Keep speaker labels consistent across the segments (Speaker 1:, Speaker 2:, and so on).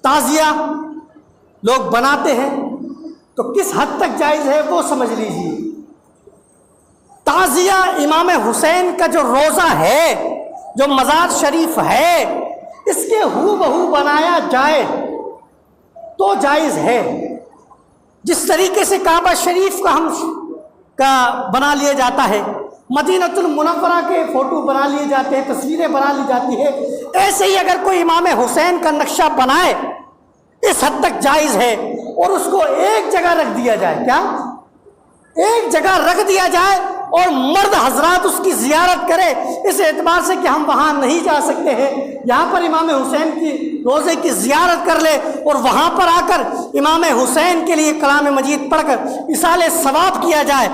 Speaker 1: تعزیہ لوگ بناتے ہیں تو کس حد تک جائز ہے وہ سمجھ لیجیے۔ تعزیہ امام حسین کا جو روزہ ہے، جو مزار شریف ہے، اس کے ہو بہو بنایا جائے تو جائز ہے۔ جس طریقے سے کعبہ شریف کا بنا لیا جاتا ہے، مدینۃ المنورہ کے فوٹو بنا لیے جاتے ہیں، تصویریں بنا لی جاتی ہے، ایسے ہی اگر کوئی امام حسین کا نقشہ بنائے اس حد تک جائز ہے، اور اس کو ایک جگہ رکھ دیا جائے، کیا ایک جگہ رکھ دیا جائے اور مرد حضرات اس کی زیارت کرے، اس اعتبار سے کہ ہم وہاں نہیں جا سکتے ہیں، یہاں پر امام حسین کی روزے کی زیارت کر لے اور وہاں پر آ کر امام حسین کے لیے کلام مجید پڑھ کر ایصال ثواب کیا جائے،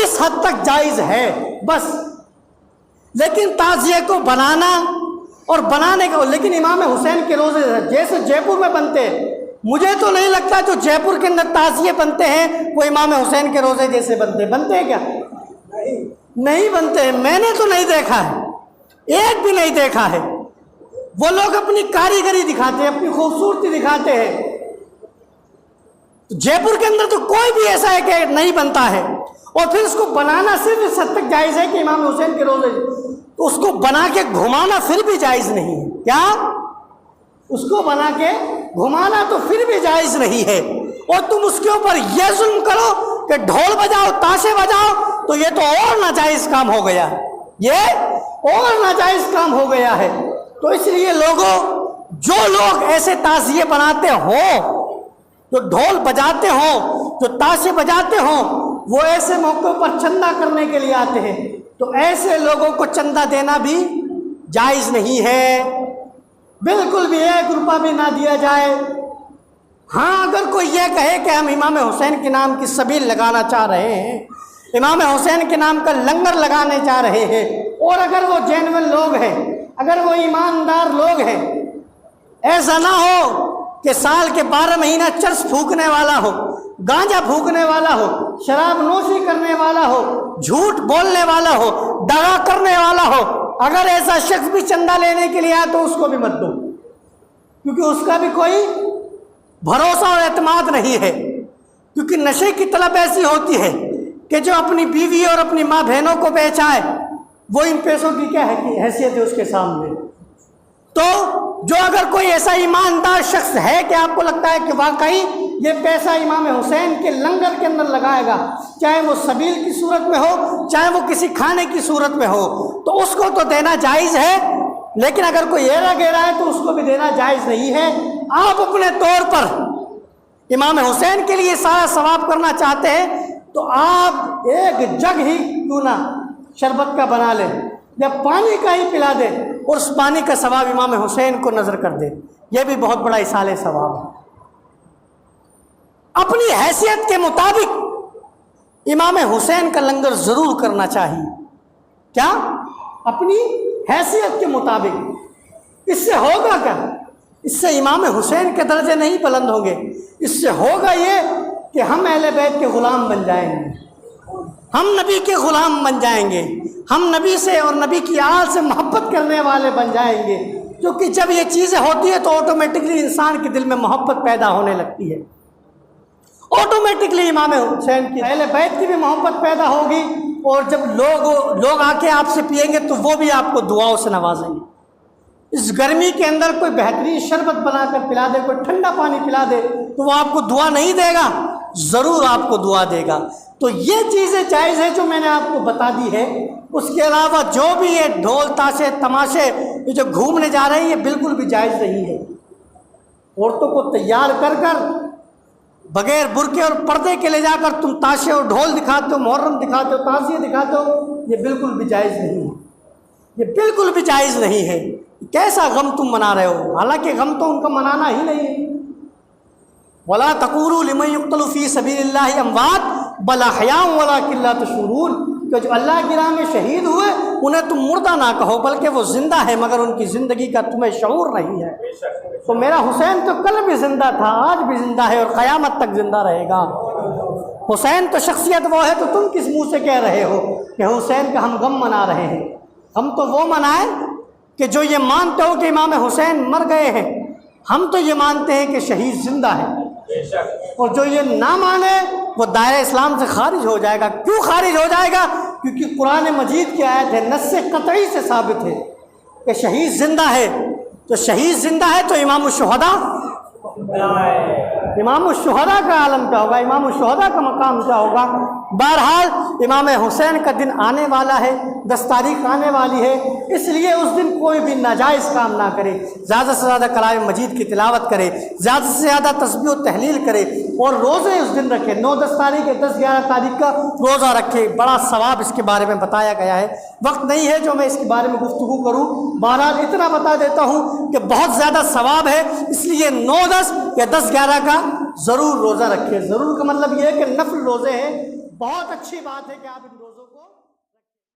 Speaker 1: اس حد تک جائز ہے بس۔ لیکن تعزیہ کو بنانا اور بنانے کا، لیکن امام حسین کے روزے جیسے جے پور میں بنتے، مجھے تو نہیں لگتا جو جے پور کے اندر تعزیے بنتے ہیں وہ امام حسین کے روزے جیسے بنتے ہیں کیا؟ نہیں بنتے ہیں، میں نے تو نہیں دیکھا ہے، ایک بھی نہیں دیکھا ہے۔ وہ لوگ اپنی کاریگری دکھاتے ہیں، اپنی خوبصورتی دکھاتے ہیں۔ جے پور کے اندر تو کوئی بھی ایسا ہے کہ نہیں بنتا ہے، اور پھر اس کو بنانا صرف اس حد تک جائز ہے کہ امام حسین کے روزے، تو اس کو بنا کے گھمانا پھر بھی جائز نہیں ہے۔ کیا اس کو بنا کے گھمانا تو پھر بھی جائز نہیں ہے، اور تم اس کے اوپر یہ ظلم کرو کہ ڈھول بجاؤ، تاشے بجاؤ، تو یہ تو اور ناجائز کام ہو گیا، یہ اور ناجائز کام ہو گیا ہے۔ تو اس لیے لوگوں، جو لوگ ایسے تعزیے بناتے ہوں، جو ڈھول بجاتے ہوں، جو تاشے بجاتے ہوں، وہ ایسے موقعوں پر چندہ کرنے کے لیے آتے ہیں، تو ایسے لوگوں کو چندہ دینا بھی جائز نہیں ہے، بالکل بھی 1 روپیہ بھی نہ دیا جائے۔ ہاں اگر کوئی یہ کہے کہ ہم امام حسین کے نام کی سبیل لگانا چاہ رہے ہیں، امام حسین کے نام کا لنگر لگانے چاہ رہے ہیں، اور اگر وہ جینون لوگ ہیں، اگر وہ ایماندار لوگ ہیں، ایسا نہ ہو کہ سال کے 12 مہینہ چرس پھونکنے والا ہو، گانجا پھونکنے والا ہو، شراب نوشی کرنے والا ہو، جھوٹ بولنے والا ہو، دغا کرنے والا ہو، اگر ایسا شخص بھی چندہ لینے کے لیے آئے تو اس کو بھی مت دو، کیونکہ اس کا بھی کوئی بھروسہ اور اعتماد نہیں ہے۔ کیونکہ نشے کی طلب ایسی ہوتی ہے کہ جو اپنی بیوی اور اپنی ماں بہنوں کو بیچائے، وہ ان پیسوں کی کیا حیثیت ہے اس کے سامنے۔ تو جو اگر کوئی ایسا ایماندار شخص ہے کہ آپ کو لگتا ہے کہ واقعی یہ پیسہ امام حسین کے لنگر کے اندر لگائے گا، چاہے وہ سبیل کی صورت میں ہو، چاہے وہ کسی کھانے کی صورت میں ہو، تو اس کو تو دینا جائز ہے، لیکن اگر کوئی ایرا گیرا ہے تو اس کو بھی دینا جائز نہیں ہے۔ آپ اپنے طور پر امام حسین کے لیے سارا ثواب کرنا چاہتے ہیں تو آپ ایک جگ ہی کیوں نہ شربت کا بنا لیں یا پانی کا ہی پلا دیں، اور اس پانی کا ثواب امام حسین کو نظر کر دیں، یہ بھی بہت بڑا ایصال ثواب ہے۔ اپنی حیثیت کے مطابق امام حسین کا لنگر ضرور کرنا چاہیے، کیا اپنی حیثیت کے مطابق۔ اس سے ہوگا کیا؟ اس سے امام حسین کے درجے نہیں بلند ہوں گے، اس سے ہوگا یہ کہ ہم اہل بیت کے غلام بن جائیں گے، ہم نبی کے غلام بن جائیں گے، ہم نبی سے اور نبی کی آل سے محبت کرنے والے بن جائیں گے، کیونکہ جب یہ چیزیں ہوتی ہیں تو آٹومیٹکلی انسان کے دل میں محبت پیدا ہونے لگتی ہے، آٹومیٹکلی امام حسین کی اہل بیت کی بھی محبت پیدا ہوگی، اور جب لوگ آ کے آپ سے پئیں گے تو وہ بھی آپ کو دعاؤں سے نوازیں گے۔ اس گرمی کے اندر کوئی بہترین شربت بنا کر پلا دے، کوئی ٹھنڈا پانی پلا دے تو وہ آپ کو دعا نہیں دے گا، ضرور آپ کو دعا دے گا۔ تو یہ چیزیں جائز ہیں جو میں نے آپ کو بتا دی ہے۔ اس کے علاوہ جو بھی یہ ڈھول تاشے تماشے یہ جو گھومنے جا رہے ہیں، یہ بالکل بھی جائز نہیں ہے۔ عورتوں کو تیار کر کر بغیر برقعے اور پردے کے لے جا کر تم تاشے اور ڈھول دکھاتے ہو، محرم دکھاتے ہو، تعزیے دکھاتے ہو، یہ بالکل بھی جائز نہیں ہے، یہ بالکل بھی جائز نہیں ہے۔ کیسا غم تم منا رہے ہو؟ حالانکہ غم تو ان کا منانا ہی نہیں ہے۔ وَلَا تَقُولُوا لِمَن يُقْتَلُ فِي سَبِيلِ اللَّهِ أَمْوَاتٌ بَلْ أَحْيَاءٌ وَلَٰكِن لَّا تَشْعُرُونَ، کہ جو اللہ کی راہ میں شہید ہوئے انہیں تم مردہ نہ کہو، بلکہ وہ زندہ ہے، مگر ان کی زندگی کا تمہیں شعور نہیں ہے۔ تو میرا حسین تو کل بھی زندہ تھا، آج بھی زندہ ہے، اور قیامت تک زندہ رہے گا۔ حسین تو شخصیت وہ ہے، تو تم کس منہ سے کہہ رہے ہو کہ حسین کا ہم غم منا رہے ہیں؟ ہم تو وہ منائیں کہ جو یہ مانتے ہو کہ امام حسین مر گئے ہیں، ہم تو یہ مانتے ہیں کہ شہید زندہ ہے، اور جو یہ نہ مانے وہ دائرہ اسلام سے خارج ہو جائے گا۔ کیوں خارج ہو جائے گا؟ کیونکہ قرآن مجید کی آیت ہے، نص قطعی سے ثابت ہے کہ شہید زندہ ہے۔ تو شہید زندہ ہے تو امام الشہداء کا عالم کیا ہوگا، امام الشہداء کا مقام کیا ہوگا؟ بہرحال امام حسین کا دن آنے والا ہے، 10 تاریخ آنے والی ہے، اس لیے اس دن کوئی بھی ناجائز کام نہ کرے، زیادہ سے زیادہ کلام مجید کی تلاوت کرے، زیادہ سے زیادہ تسبیح و تحلیل کرے، اور روزے اس دن رکھے۔ 9 10 تاریخ 10 11 تاریخ کا روزہ رکھے، بڑا ثواب اس کے بارے میں بتایا گیا ہے۔ وقت نہیں ہے جو میں اس کے بارے میں گفتگو کروں، بہرحال اتنا بتا دیتا ہوں کہ بہت زیادہ ثواب ہے، اس لیے 9 10 یا 10 11 کا ضرور روزہ رکھے۔ ضرور کا مطلب یہ ہے کہ نفل روزے ہیں، بہت اچھی بات ہے کہ آپ ان روزوں